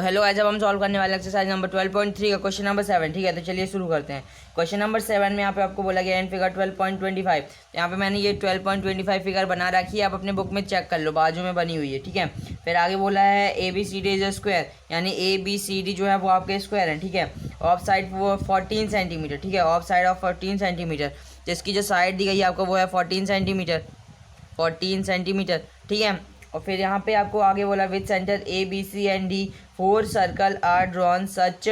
Hello guys, अब हम solve करने वाले एक्सरसाइज नंबर 12.3 का क्वेश्चन नंबर 7। ठीक है, तो चलिए शुरू करते हैं। क्वेश्चन नंबर 7 में यहाँ पे आपको बोला गया एन फिगर 12.25। तो यहाँ पे मैंने ये 12.25 फिगर बना रखी है, आप अपने बुक में चेक कर लो, बाजू में बनी हुई है। ठीक है, फिर आगे बोला है A B C D is a square, यानी ए बी सी डी जो है वो आपके स्क्वायर है। ठीक है, ऑफ साइड वो 14 सेंटीमीटर। ठीक है, ऑफ साइड ऑफ 14 सेंटीमीटर, जिसकी जो साइड दी गई है आपको वो है 14 सेंटीमीटर। 14 सेंटीमीटर। ठीक है, और फिर यहाँ पे आपको आगे बोला with centre A B C and D 4 circle are drawn such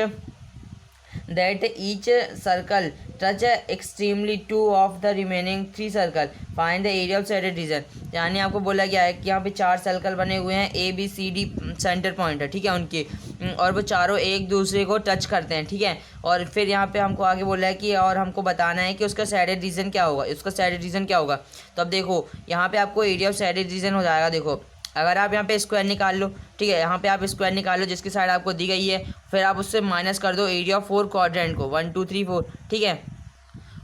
that each circle touch extremely 2 of the remaining 3 circle, find the area of shaded region. यानी आपको बोला गया है कि यहाँ पे 4 सर्कल बने हुए हैं, A B C D centre point है। ठीक है, उनके और वो चारों एक दूसरे को टच करते हैं। ठीक है, और फिर यहाँ पे हमको आगे बोला है कि और हमको बताना है कि उसका सैडेड रीजन क्या होगा, उसका सैडेड रीजन क्या होगा। तो अब देखो यहाँ पे आपको एरिया ऑफ सैडेड रीजन हो जाएगा। देखो अगर आप यहाँ पे स्क्वायर निकाल लो, ठीक है, यहाँ पे आप स्क्वायर निकाल लो जिसकी साइड आपको दी गई है, फिर आप उससे माइनस कर दो एरिया ऑफ 4 क्वाड्रेंट को, 1 2 3 4। ठीक है,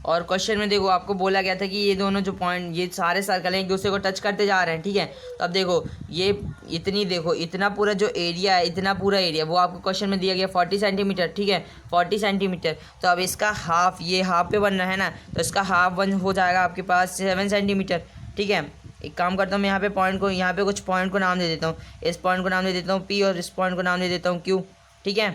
और क्वेश्चन में देखो आपको बोला गया था कि ये दोनों जो पॉइंट, ये सारे सर्कल हैं एक दूसरे को टच करते जा रहे हैं। ठीक है, तो अब देखो ये इतनी, देखो इतना पूरा जो एरिया है, इतना पूरा एरिया वो आपको क्वेश्चन में दिया गया 40 सेंटीमीटर। ठीक है, 40 सेंटीमीटर। तो अब इसका हाफ, ये हाफ पे बन रहा है ना, तो इसका हाफ वन हो जाएगा आपके पास 7 सेंटीमीटर। ठीक है, एक काम करता हूँ मैं यहाँ पे पॉइंट को, यहाँ पे कुछ पॉइंट को नाम दे देता हूँ। इस पॉइंट को नाम दे देता हूँ पी और इस पॉइंट को नाम दे देता हूँ क्यू। ठीक है,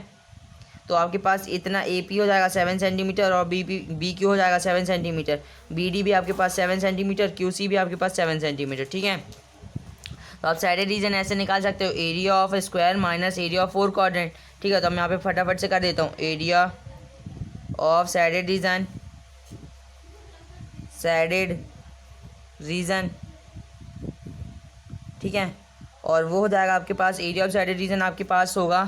तो आपके पास इतना ए पी हो जाएगा 7 सेंटीमीटर और बी क्यू हो जाएगा 7 सेंटीमीटर। बी डी भी आपके पास 7 सेंटीमीटर, क्यू सी भी आपके पास 7 सेंटीमीटर। ठीक है, तो आप साइडेड रीजन ऐसे निकाल सकते हो, area of square minus area of 4 quadrant. ठीक है, तो मैं यहाँ पे फटाफट से कर देता हूँ, area of shaded region, shaded region. ठीक है, और वो हो जाएगा आपके पास एरिया ऑफ साइडेड रीजन आपके पास होगा,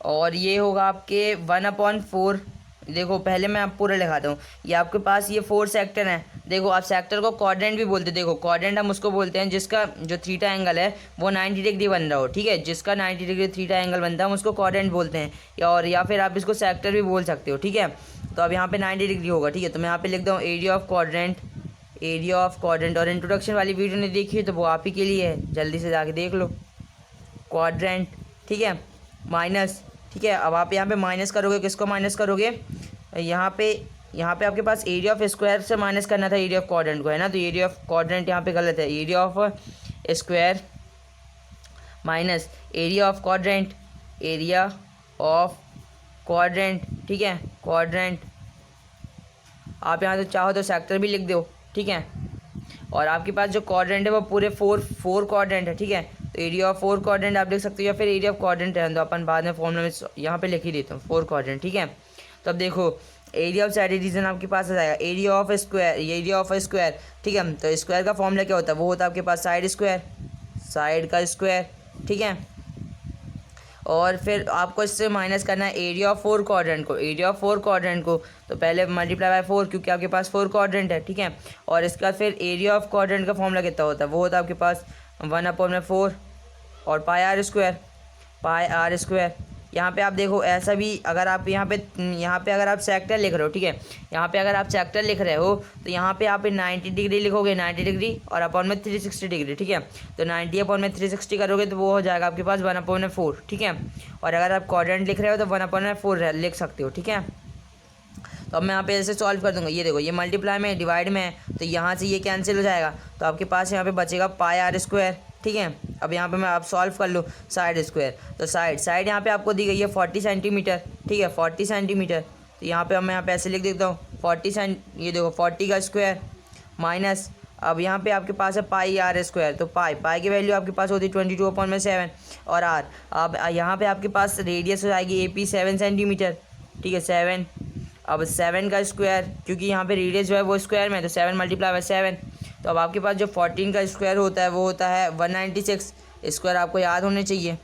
और ये होगा आपके 1/4। देखो पहले मैं आप पूरा लिखाता हूँ। ये आपके पास ये 4 सेक्टर हैं। देखो आप सेक्टर को क्वाड्रेंट भी बोलते हैं। देखो क्वाड्रेंट हम उसको बोलते हैं जिसका जो थीटा एंगल है वो 90 डिग्री बन रहा हो। ठीक है, जिसका 90 डिग्री थीटा एंगल बनता है हम उसको क्वाड्रेंट बोलते हैं, और या फिर आप इसको सेक्टर भी बोल सकते हो। ठीक है, तो अब यहाँ पे 90 डिग्री होगा। ठीक है, तो मैं यहाँ पे लिख दूँ area of quadrant, area of quadrant. और इंट्रोडक्शन वाली वीडियो ने देखी है तो वो आप ही के लिए है, जल्दी से जाके देख लो क्वाड्रेंट। ठीक है, माइनस। ठीक है, अब आप यहाँ पे माइनस करोगे, किसको माइनस करोगे, यहाँ पे आपके पास एरिया ऑफ स्क्वायर से माइनस करना था एरिया ऑफ क्वाड्रेंट को, है ना। तो एरिया ऑफ क्वाड्रेंट यहाँ पे गलत है, area of square minus area of quadrant, area of quadrant. ठीक है, क्वाड्रेंट। आप यहाँ तो चाहो तो सेक्टर भी लिख दो। ठीक है, और आपके पास जो क्वाड्रेंट है वो पूरे 4 क्वाड्रेंट है। ठीक है, तो एरिया ऑफ 4 क्वाड्रेंट आप लिख सकते हो, या फिर एरिया ऑफ क्वाड्रेंट रहने दो, अपन बाद में फॉर्मूला में यहाँ पे लिख ही देता हूँ 4 क्वाड्रेंट। ठीक है, तो अब देखो एरिया ऑफ साइडेड रीजन आपके पास आ जाएगा area of square, area of square. ठीक है, तो स्क्वायर का फॉर्मूला क्या होता है, वो होता है आपके पास साइड स्क्वायर, साइड का स्क्वायर। ठीक है, और फिर आपको इससे माइनस करना है एरिया ऑफ 4 क्वाड्रेंट को, एरिया ऑफ 4 क्वाड्रेंट को, तो पहले मल्टीप्लाई बाय 4 क्योंकि आपके पास 4 क्वाड्रेंट है। ठीक है, और इसका फिर एरिया ऑफ क्वाड्रेंट का फॉर्मूला कितना होता है, वो होता है आपके पास 1/4 और pi r square, pi r square. यहाँ पे आप देखो ऐसा भी, अगर आप यहाँ पे अगर आप सेक्टर लिख रहे हो, ठीक है, यहाँ पे अगर आप सेक्टर लिख रहे हो तो यहाँ पे आप 90 डिग्री लिखोगे, 90 डिग्री और अपॉन में 360 डिग्री। ठीक है, तो 90 अपॉन में 360 करोगे तो वो हो जाएगा आपके पास 1/4। ठीक है, और अगर आप क्वाड्रेंट लिख रहे हो तो 1/4 लिख सकते हो। ठीक है, तो अब मैं यहाँ पे ऐसे सॉल्व कर दूंगा। ये देखो ये मल्टीप्लाई में, डिवाइड में है, तो यहाँ से ये कैंसिल हो जाएगा, तो आपके पास यहाँ पे बचेगा पाई आर स्क्वायर। ठीक है, अब यहाँ पे मैं आप सॉल्व कर लूँ साइड स्क्वायर, तो साइड यहाँ पे आपको दी गई है 40 सेंटीमीटर। ठीक है, 40 सेंटीमीटर, तो यहाँ पे अब मैं यहाँ पे ऐसे लिख देता हूँ 40 ये देखो 40 का स्क्वायर माइनस, अब यहाँ पे आपके पास है पाई आर स्क्वायर, तो पाई की वैल्यू आपके पास होती है 22/7 और आर। अब यहाँ पे आपके पास रेडियस हो जाएगी ए पी 7 सेंटीमीटर। ठीक है, 7, अब 7 का स्क्वायर, क्योंकि यहाँ पे रेडियस जो है वो स्क्वायर में है, तो 7 × 7। तो अब आपके पास जो 14 का स्क्वायर होता है वो होता है 196, स्क्वायर आपको याद होने चाहिए,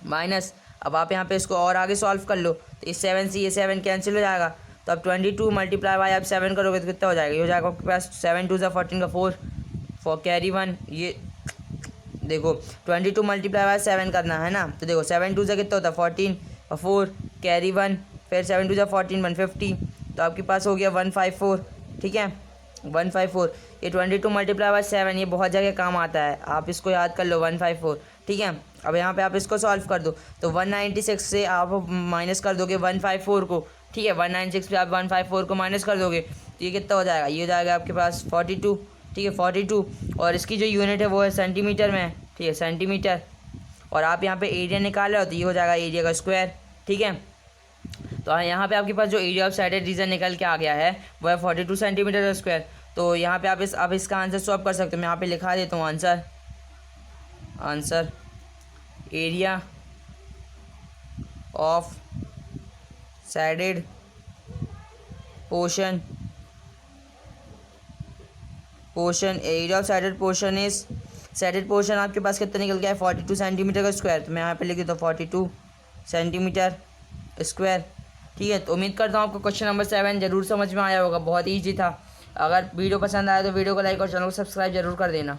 माइनस। अब आप यहाँ पे इसको और आगे सॉल्व कर लो, तो इस 7 से ये 7 कैंसिल हो जाएगा, तो अब 22 × आप 7 करोगे तो कितना हो जाएगा, ये हो जाएगा आपके पास 7 2 14 का 4 कैरी 1। ये देखो 22 × 7 करना है ना, तो देखो 7 2 कितना होता है 14 और 4 कैरी 1, फिर 7 2 14 150, तो आपके पास हो गया 154। ठीक है, 154, ये 22 मल्टीप्लाई बाय 7, ये बहुत जगह काम आता है, आप इसको याद कर लो 154। ठीक है, अब यहाँ पे आप इसको सॉल्व कर दो तो 196 से आप माइनस कर दोगे 154 को। ठीक है, 196 पे आप 154 को माइनस कर दोगे तो ये कितना हो जाएगा, ये हो जाएगा आपके पास 42। ठीक है 42, और इसकी जो यूनिट है वो है सेंटीमीटर में। ठीक है सेंटीमीटर, और आप यहाँ पे एरिया निकाल रहे हो तो ये हो जाएगा एरिया का स्क्वायर। ठीक है, तो यहाँ पे आपके पास जो एरिया ऑफ साइडेड रीजन निकल के आ गया है वो है 42 सेंटीमीटर स्क्वायर। तो यहाँ पे आप इसका आंसर सॉल्व कर सकते हो, मैं यहाँ पे लिखा देता हूँ answer area of shaded portion area of shaded portion is, sided portion आपके पास कितना निकल गया है 42 सेंटीमीटर का स्क्वायर, तो मैं यहाँ पे लिख देता हूँ 42 सेंटीमीटर स्क्वायर। ठीक है, तो उम्मीद करता हूँ आपको क्वेश्चन नंबर 7 जरूर समझ में आया होगा, बहुत ईजी था। अगर वीडियो पसंद आया तो वीडियो को लाइक और चैनल को सब्सक्राइब जरूर कर देना।